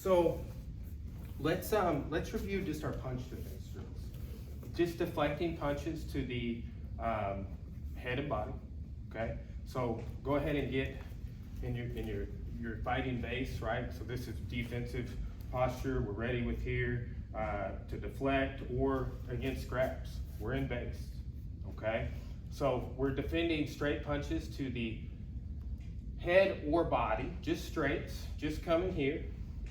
So let's review just our punch defense drills. Just deflecting punches to the head and body. Okay. So go ahead and get in your fighting base, right? So this is defensive posture. We're ready with here to deflect or against grabs. We're in base. Okay. So we're defending straight punches to the head or body, just straights, just coming here.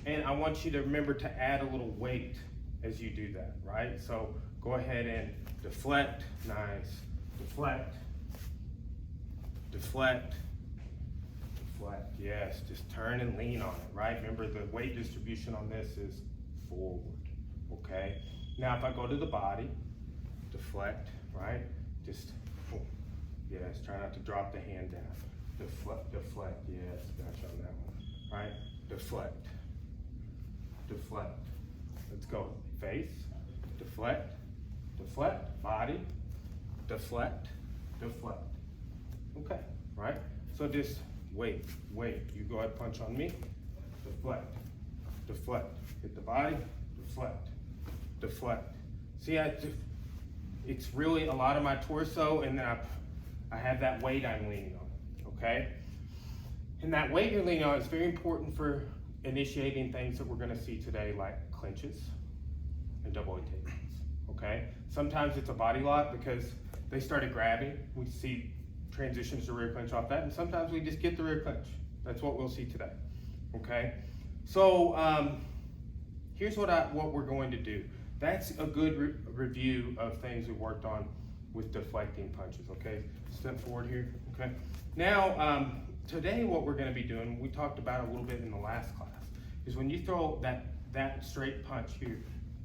And I want you to remember to add a little weight as you do that, right? So go ahead and deflect, nice, deflect, deflect, deflect, yes, just turn and lean on it, right? Remember the weight distribution on this is forward, okay? Now if I go to the body, deflect, right? Just, yes, try not to drop the hand down. Deflect, deflect, yes, gotcha on that one, right? Deflect, deflect. Let's go. Face, deflect, deflect, body, deflect, deflect. Okay, right? So just wait. You go ahead, punch on me, deflect, deflect. Hit the body, deflect, deflect. See, it's really a lot of my torso, and then I have that weight I'm leaning on, okay? And that weight you're leaning on is very important for initiating things that we're gonna see today, like clinches and double takedowns, okay? Sometimes it's a body lock because they started grabbing. We see transitions to rear clinch off that, and sometimes we just get the rear clinch. That's what we'll see today, okay? So here's what we're going to do. That's a good review of things we worked on with deflecting punches, okay? Step forward here, okay? Now, today what we're gonna be doing, we talked about a little bit in the last class, is when you throw that straight punch here,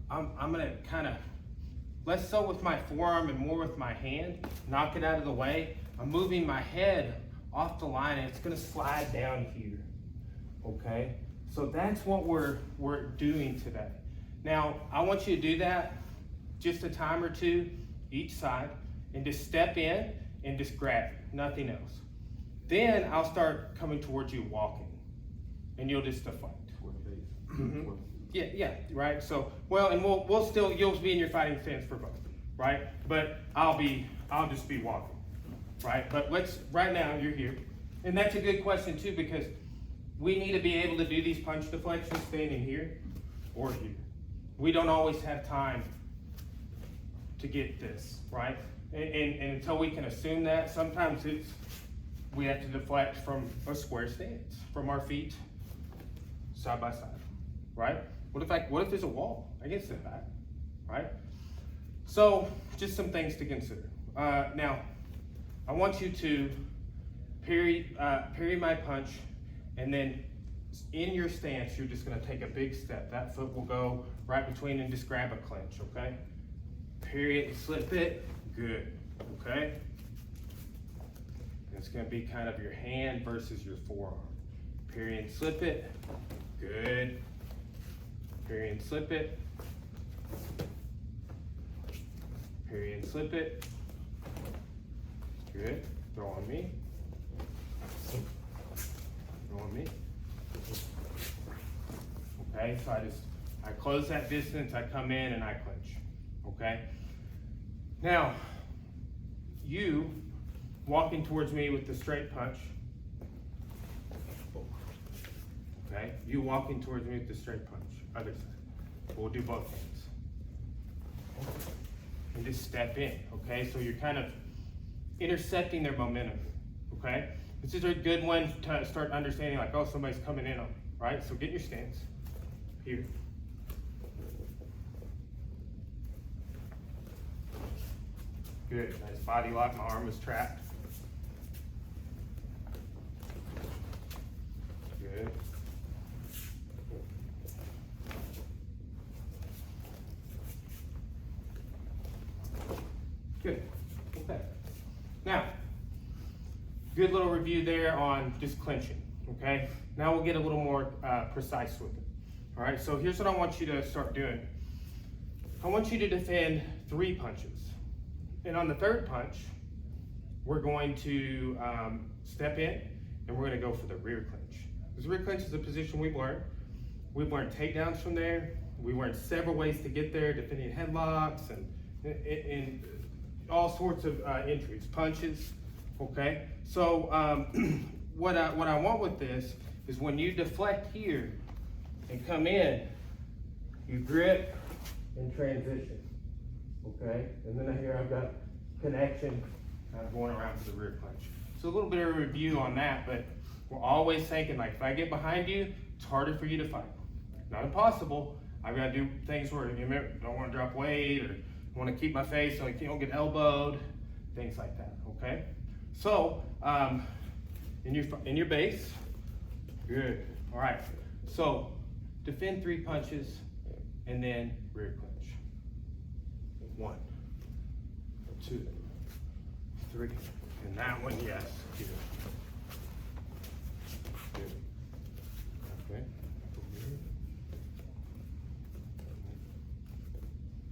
I'm gonna kind of, less so with my forearm and more with my hand, knock it out of the way. I'm moving my head off the line and it's gonna slide down here, okay? So that's what we're doing today. Now, I want you to do that just a time or two each side and just step in and just grab it, nothing else. Then I'll start coming towards you walking and you'll just deflect. Mm-hmm. Yeah, right? So, well, and we'll still, you'll be in your fighting stance for both, right? But I'll just be walking, right? But right now you're here. And that's a good question too, because we need to be able to do these punch deflections standing here or here. We don't always have time to get this, right? And until we can assume that, sometimes we have to deflect from a square stance, from our feet side by side, right? What if there's a wall? I can sit back, right? So just some things to consider. Now, I want you to parry my punch, and then in your stance, you're just gonna take a big step. That foot will go right between and just grab a clinch, okay? Parry it and slip it, good, okay? It's gonna be kind of your hand versus your forearm. Parry and slip it, good. Parry and slip it. Parry and slip it. Good. Throw on me. Throw on me. Okay, so I close that distance, I come in and I clinch. Okay? Now, you walking towards me with the straight punch. Okay? You walking towards me with the straight punch. Other side. We'll do both hands. And just step in, okay? So you're kind of intercepting their momentum, okay? This is a good one to start understanding, like, oh, somebody's coming in on, right? So get your stance here. Good, nice body lock, my arm is trapped. Good. Good, okay. Now, good little review there on just clinching, okay? Now we'll get a little more precise with it. All right, so here's what I want you to start doing. I want you to defend 3 punches. And on the third punch, we're going to step in and we're gonna go for the rear clinch. Because rear clinch is a position we've learned We've learned takedowns from there. We learned several ways to get there, defending headlocks and all sorts of entries, punches, okay? So what I want with this is when you deflect here and come in, you grip and transition, okay? And then here I've got connection going around to the rear clinch. So a little bit of a review on that, but we're always thinking, like, if I get behind you, it's harder for you to fight. Not impossible. I've got to do things where you don't want to drop weight or want to keep my face so you don't get elbowed, things like that, okay? So, in your base, good. All right, so defend 3 punches and then rear clinch. 1, 2, 3, and that one, yes, good. Good. Okay.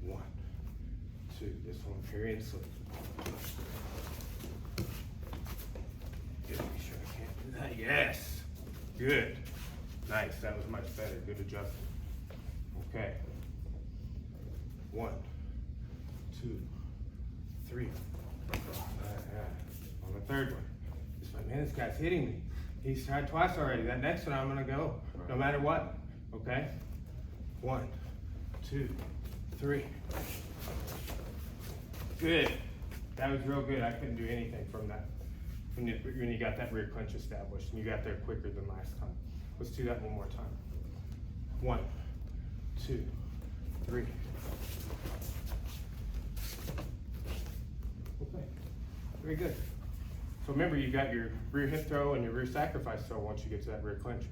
1, 2. This one, parry and slip. Good. Make sure I can't do that. Yes. Good. Nice. That was much better. Good adjustment. Okay. 1, 2, 3. On the third one, it's like, man, this guy's hitting me. He's tried twice already. That next one, I'm gonna go, no matter what. Okay. 1, 2, 3. Good. That was real good. I couldn't do anything from that when you got that rear clinch established, and you got there quicker than last time. Let's do that one more time. 1, 2, 3. Okay. Very good. So remember, you got your rear hip throw and your rear sacrifice throw once you get to that rear clinch.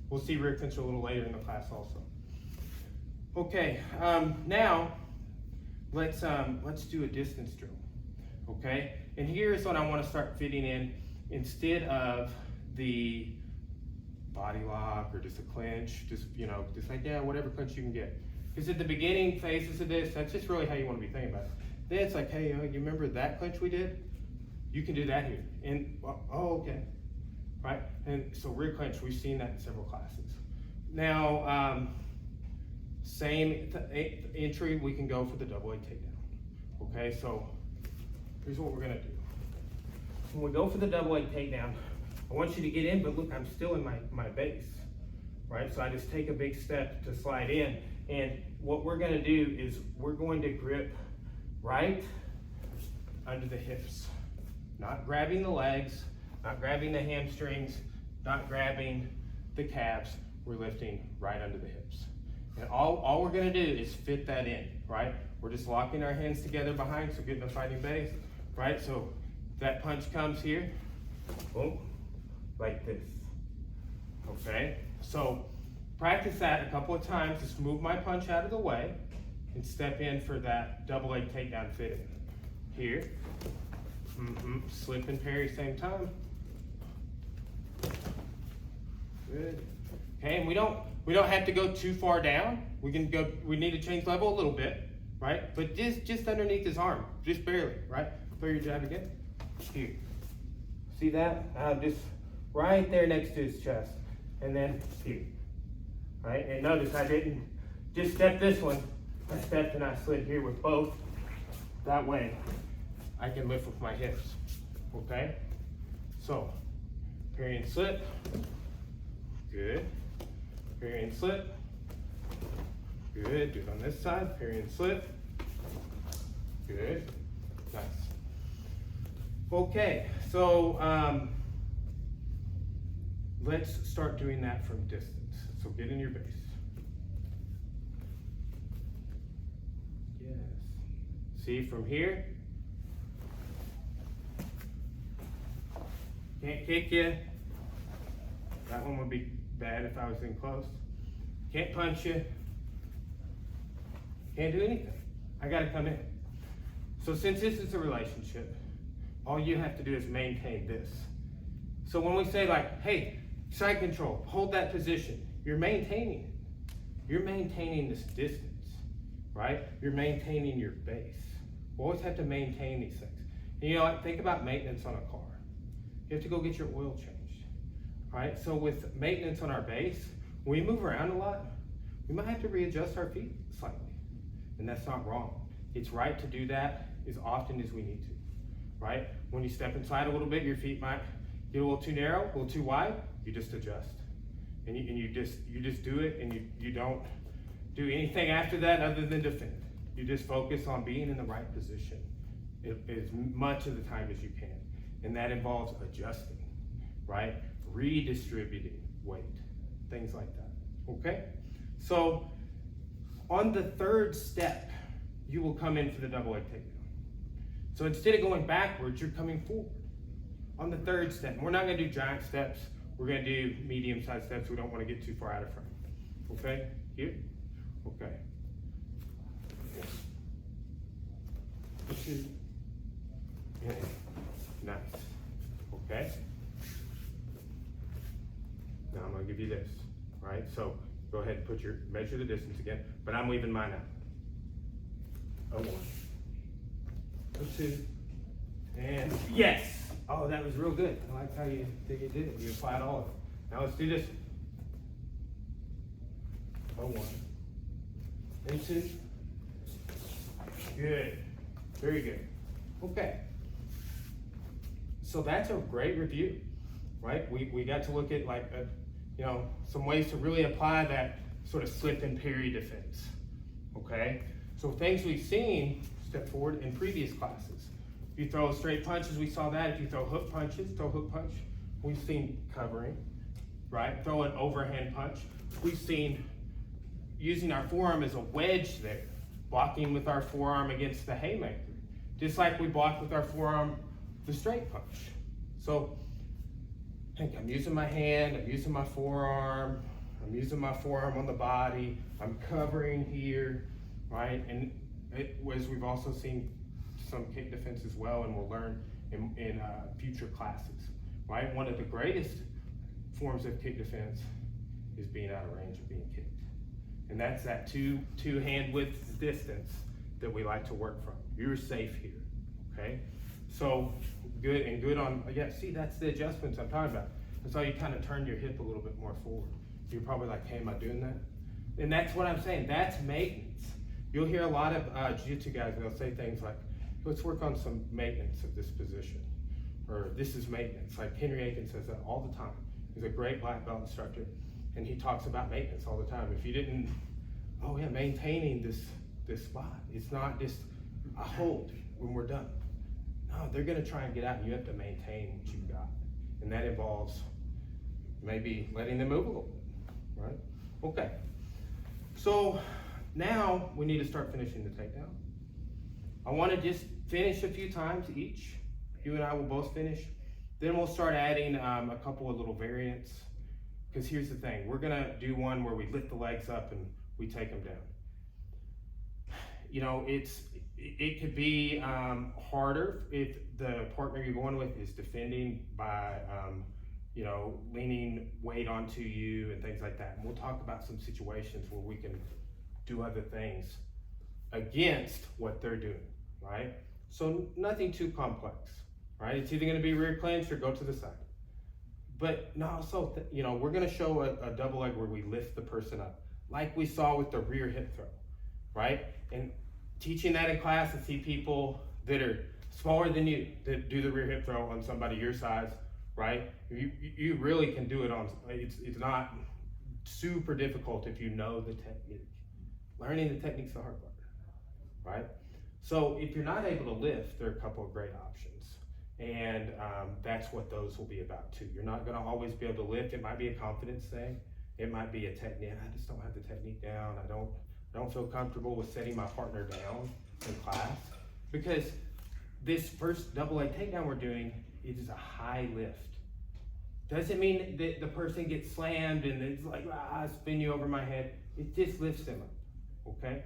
We'll see rear clinch a little later in the class also. Okay, now let's do a distance drill. Okay, and here's what I want to start fitting in instead of the body lock or just a clinch, just like, yeah, whatever clinch you can get. Because at the beginning phases of this, that's just really how you want to be thinking about it. Then it's like, hey, you remember that clinch we did? You can do that here. And, oh, okay, right? And so rear clinch, we've seen that in several classes. Now, same entry, we can go for the double leg takedown. Okay, so here's what we're gonna do. When we go for the double leg takedown, I want you to get in, but look, I'm still in my base, right? So I just take a big step to slide in. And what we're gonna do is we're going to grip right under the hips. Not grabbing the legs, not grabbing the hamstrings, not grabbing the calves. We're lifting right under the hips. And all we're gonna do is fit that in, right? We're just locking our hands together behind, so getting a fighting base, right? So that punch comes here, boom, like this, okay? So practice that a couple of times. Just move my punch out of the way and step in for that double leg takedown fit in. Here, slip and parry same time. Good. Okay, and we don't have to go too far down. We need to change level a little bit, right? But just underneath his arm, just barely, right? Throw your jab again. Here. See that? Just right there next to his chest. And then here. Right? And notice I didn't just step this one. I stepped and I slid here with both. That way I can lift with my hips. Okay? So, parry and slip. Good. Parry and slip. Good. Do it on this side. Parry and slip. Good. Nice. Okay, so let's start doing that from distance. So get in your base. Yes. See from here. Can't kick you. That one would be bad if I was in close. Can't punch you. Can't do anything. I gotta come in. So since this is a relationship, all you have to do is maintain this. So when we say like, hey, side control, hold that position, you're maintaining it. You're maintaining this distance, right? You're maintaining your base. We always have to maintain these things. And you know what, think about maintenance on a car. You have to go get your oil changed, right? So with maintenance on our base, when we move around a lot, we might have to readjust our feet slightly. And that's not wrong. It's right to do that as often as we need to, right? When you step inside a little bit, your feet might get a little too narrow, a little too wide, you just adjust. And you just do it, and you don't do anything after that other than defend. You just focus on being in the right position as much of the time as you can. And that involves adjusting, right? Redistributing weight, things like that, okay? So on the third step, you will come in for the double leg takedown. So instead of going backwards, you're coming forward on the third step. And we're not gonna do giant steps. We're gonna do medium-sized steps. We don't wanna get too far out of frame, okay? Here, okay. Two, and nice, okay? Now I'm gonna give you this, right? So go ahead and measure the distance again, but I'm leaving mine out. A 1, a 2, and yes! Oh, that was real good. I like how you did it. You applied all of it. Now let's do this. A 1, and 2. Good, very good. Okay. So that's a great review, right? We got to look at some ways to really apply that sort of slip and parry defense, okay? So things we've seen, step forward, in previous classes. If you throw straight punches, we saw that. If you throw hook punches, hook punch, we've seen covering, right? Throw an overhand punch. We've seen using our forearm as a wedge there, blocking with our forearm against the haymaker, just like we block with our forearm the straight punch. So I'm using my hand, I'm using my forearm, I'm using my forearm on the body, I'm covering here, right? And as we've also seen some kick defense as well, and we'll learn in future classes, right? One of the greatest forms of kick defense is being out of range of being kicked. And that's that two hand width distance that we like to work from. You're safe here, okay? So good on, yeah, see, that's the adjustments I'm talking about. That's how you kind of turn your hip a little bit more forward. You're probably like, hey, am I doing that? And that's what I'm saying, that's maintenance. You'll hear a lot of jiu-jitsu guys, they'll say things like, let's work on some maintenance of this position, or this is maintenance. Like Henry Aiken says that all the time. He's a great black belt instructor, and he talks about maintenance all the time. If you didn't, maintaining this spot. It's not just a hold when we're done. No, they're gonna try and get out, and you have to maintain what you've got. And that involves maybe letting them move a little bit, right? Okay, so now we need to start finishing the takedown. I wanna just finish a few times each. You and I will both finish. Then we'll start adding a couple of little variants. Because here's the thing, we're gonna do one where we lift the legs up and we take them down. You know, it could be harder if the partner you're going with is defending by, leaning weight onto you and things like that. And we'll talk about some situations where we can do other things against what they're doing, right? So nothing too complex, right? It's either gonna be rear clinch or go to the side. But no, so, we're gonna show a double leg where we lift the person up, like we saw with the rear hip throw, right? And teaching that in class and see people that are smaller than you that do the rear hip throw on somebody your size, right? You really can do it on, it's not super difficult if you know the technique. Learning the technique's the hard part, right? So if you're not able to lift, there are a couple of great options. And that's what those will be about too. You're not gonna always be able to lift. It might be a confidence thing. It might be a technique. I just don't have the technique down. I don't feel comfortable with setting my partner down in class. Because this first double leg takedown we're doing, it is a high lift. Doesn't mean that the person gets slammed and it's like, spin you over my head. It just lifts them up, okay?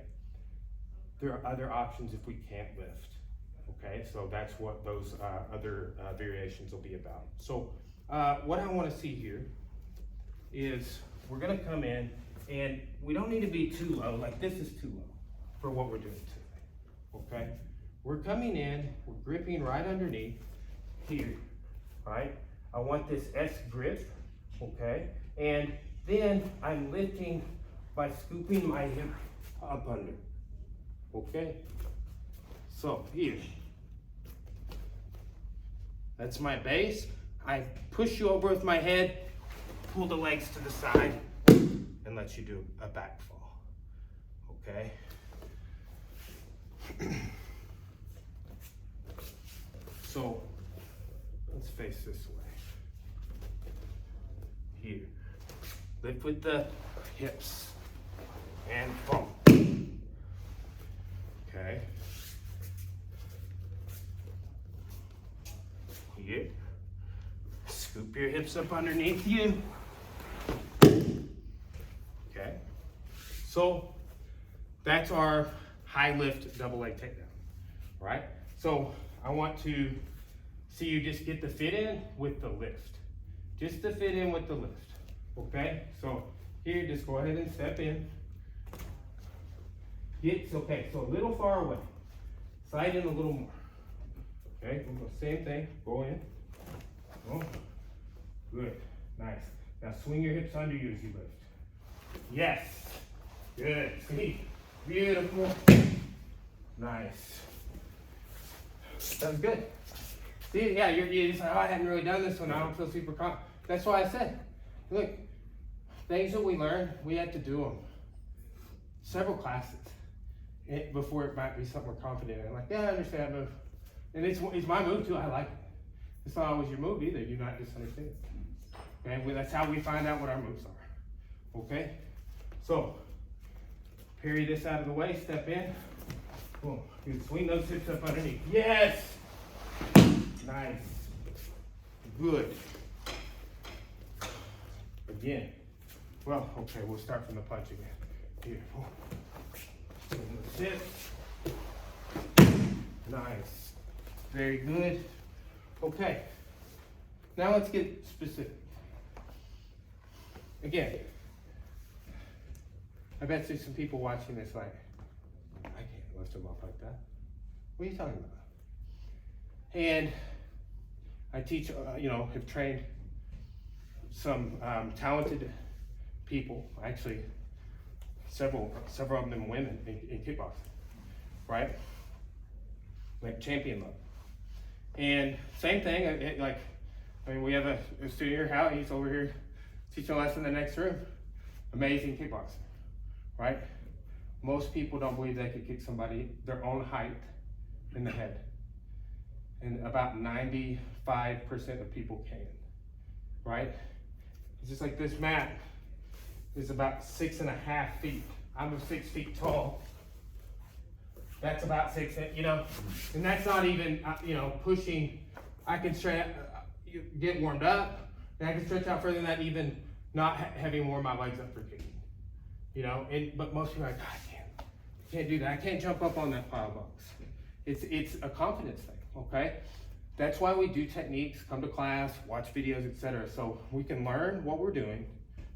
There are other options if we can't lift. Okay, so that's what those other variations will be about. So what I want to see here is we're going to come in, and we don't need to be too low, like this is too low for what we're doing today, okay? We're coming in, we're gripping right underneath here, right? I want this S grip, okay? And then I'm lifting by scooping my hip up under. Okay? So here. That's my base. I push you over with my head, pull the legs to the side, and let you do a back fall. Okay? So let's face this way. Here. Lift with the hips and fall. Okay. Here. Scoop your hips up underneath you. Okay. So that's our high lift double leg takedown, right? So I want to see you just get the fit in with the lift. Just to fit in with the lift, okay? So here, just go ahead and step in. Okay, so a little far away. Slide in a little more. Okay, we'll go same thing, go in. Oh, good, nice. Now swing your hips under you as you lift. Yes, good, see, beautiful, nice. That was good. See, yeah, you're just like, oh, I hadn't really done this one, I don't feel super confident. That's why I said, look, things that we learn, we have to do them. Several classes before it might be something we're confident in. Like, yeah, I understand that move. And it's my move too, I like it. It's not always your move either, you might just understand it. Okay, well, that's how we find out what our moves are. Okay, so parry this out of the way, step in. Boom, you swing those hips up underneath. Yes, nice, good. Again, well, okay, we'll start from the punch again. Here, swing those hips. Nice, very good. Okay, now let's get specific. Again, I bet there's some people watching this like, I can't lift them up like that. What are you talking about? And I teach, have trained some talented people, actually several of them women in kickboxing, right? Like champion level. And same thing, we have a student here, Hal, he's over here teaching a lesson in the next room. Amazing kickboxer, right? Most people don't believe they could kick somebody their own height in the head. And about 95% of people can, right? It's just like this mat is about 6.5 feet. I'm 6 feet tall. That's about 6, and that's not even, pushing. I can get warmed up, and I can stretch out further than that, even not having warmed my legs up for kicking, but most people are like, God, I can't do that. I can't jump up on that pile of bucks. It's a confidence thing, okay? That's why we do techniques, come to class, watch videos, etc. So we can learn what we're doing,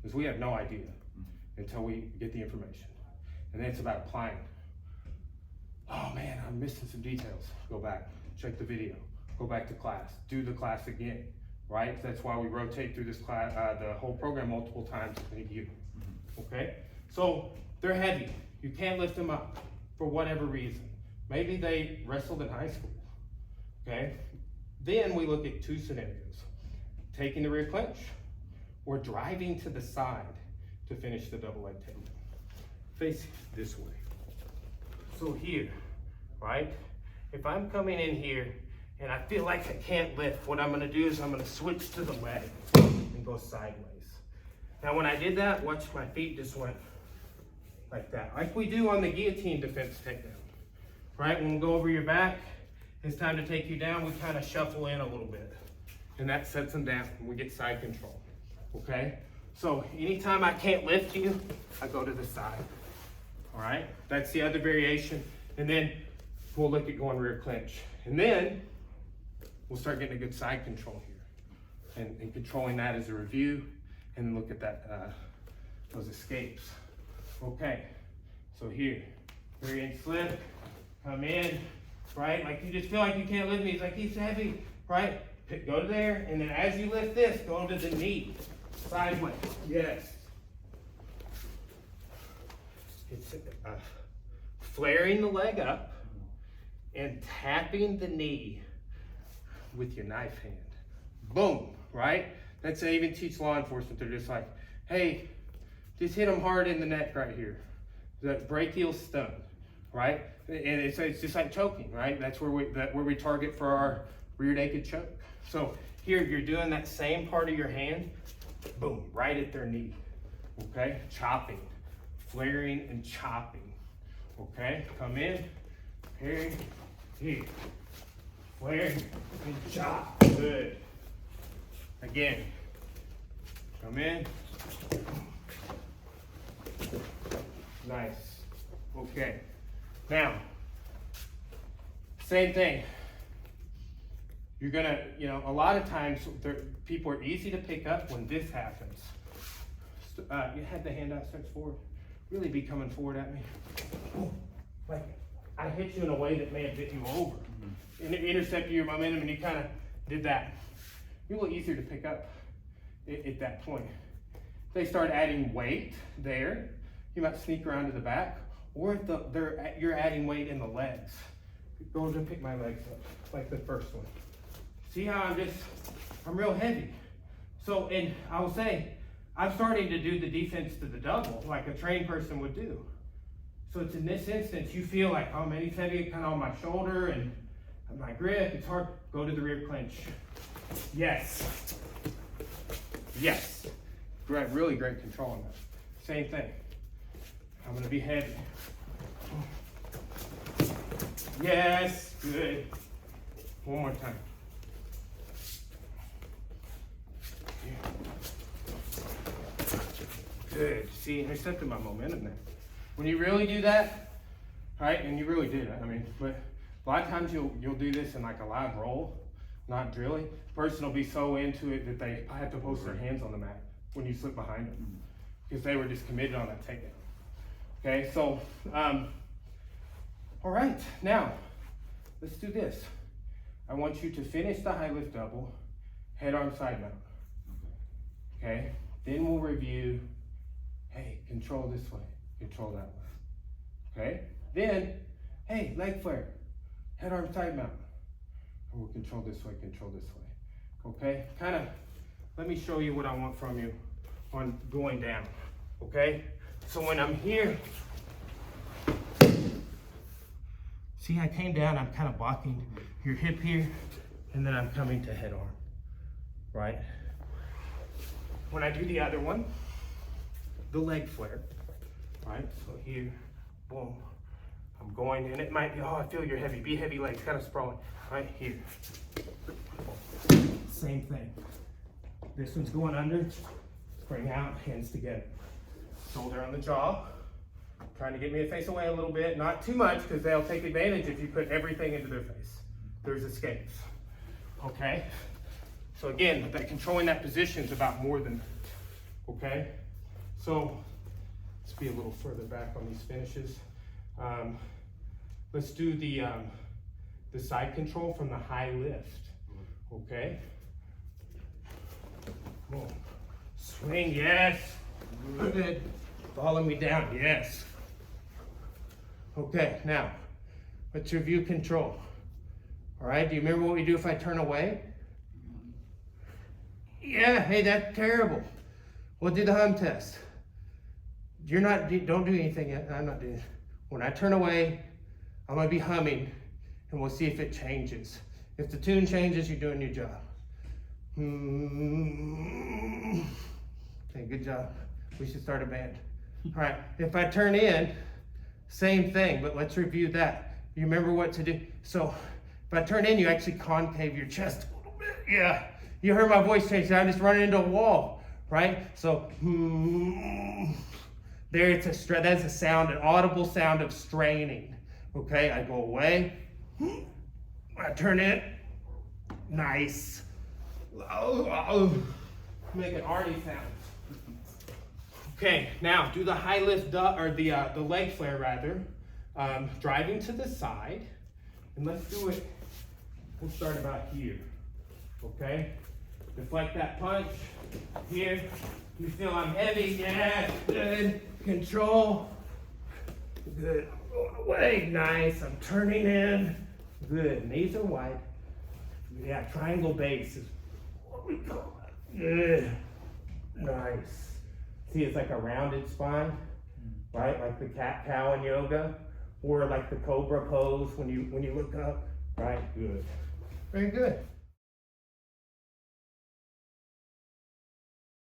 because we have no idea until we get the information. And then it's about applying. Oh man, I'm missing some details. Go back, check the video, go back to class, do the class again, right? That's why we rotate through this class, the whole program multiple times a year, okay? So they're heavy. You can't lift them up for whatever reason. Maybe they wrestled in high school, okay? Then we look at two scenarios, taking the rear clinch or driving to the side to finish the double leg takedown. Face this way. So here, right? If I'm coming in here and I feel like I can't lift, what I'm gonna do is I'm gonna switch to the leg and go sideways. Now when I did that, watch my feet just went like that, like we do on the guillotine defense takedown, right? When we go over your back, it's time to take you down, we kind of shuffle in a little bit, and that sets them down and we get side control, okay? So anytime I can't lift you, I go to the side. All right, that's the other variation. And then we'll look at going rear clinch. And then we'll start getting a good side control here. And controlling that as a review. And then look at that, those escapes. Okay, so here, rear end slip, come in, right? Like you just feel like you can't lift me. It's like he's heavy, right? Go to there, and then as you lift this, go to the knee, sideways, yes. flaring the leg up and tapping the knee with your knife hand. Boom, right? That's, I even teach law enforcement. They're just like, hey, just hit them hard in the neck right here. That brachial stun, right? And it's just like choking, right? That's where we target for our rear naked choke. So here you're doing that same part of your hand, boom, right at their knee, okay? Chopping, flaring and chopping, okay? Come in, here, here, flare and chop, good. Again, come in, nice, okay. Now, same thing. You're gonna, a lot of times people are easy to pick up when this happens. You had the hand outstretched forward. Really be coming forward at me. Like I hit you in a way that may have hit you over. And it intercepted your momentum and you kind of did that. You're a little easier to pick up at that point. If they start adding weight there, you might sneak around to the back, or if you're adding weight in the legs. Go to pick my legs up, like the first one. See how I'm real heavy. So, and I will say, I'm starting to do the defense to the double, like a trained person would do. So it's in this instance, you feel like, oh man, he's heavy, kind of on my shoulder and my grip, it's hard. Go to the rear clinch. Yes. Yes. Great, really great control on that. Same thing. I'm gonna be heavy. Yes, good. One more time. Good. See, intercepted my momentum there. When you really do that, right, and you really do that, but a lot of times you'll do this in like a live roll, not drilling. The person will be so into it that they have to post their hands on the mat when you slip behind them because they were just committed on that takedown. Okay, so, all right, now let's do this. I want you to finish the high lift double, head arm side mount. Okay, then we'll review, hey, control this way, control that way. Okay, then, hey, leg flare, head arm side mount. And we'll control this way, control this way. Okay, let me show you what I want from you on going down. Okay, so when I'm here, see I came down, I'm kind of blocking your hip here, and then I'm coming to head arm, right? When I do the other one, the leg flare, right? So here, boom, I'm going, and it might be, oh, I feel you're heavy, be heavy legs, kind of sprawling, right here. Same thing. This one's going under, spring out, hands together. Shoulder on the jaw, trying to get me to face away a little bit, not too much, because they'll take advantage if you put everything into their face. There's escapes, okay? So again, controlling that position is about more than that, okay? So let's be a little further back on these finishes. Let's do the side control from the high lift, okay? Boom. Swing, yes. Good. Follow me down, yes. Okay, now, let's review control. All right, do you remember what we do if I turn away? Yeah, hey, that's terrible. We'll do the hum test. Don't do anything yet. I'm not doing it. When I turn away, I'm gonna be humming and we'll see if it changes. If the tune changes, you're doing your job. Okay, good job. We should start a band. All right, if I turn in, same thing, but let's review that. You remember what to do. So if I turn in, you actually concave your chest a little bit. Yeah, you heard my voice change. I'm just running into a wall, right? So there, that's a sound, an audible sound of straining. Okay, I go away. I turn in. Nice. Make an Arnie sound. Okay, now do the high lift, or the leg flare rather. Driving to the side, and let's do it. We'll start about here. Okay, deflect that punch. Here, you feel I'm heavy. Yeah, good. Control. Good. Going away. Nice. I'm turning in. Good. Knees are wide. Yeah, triangle base is what we call it. Good. Nice. See, it's like a rounded spine, right? Like the cat-cow in yoga, or like the cobra pose when you look up, right? Good. Very good.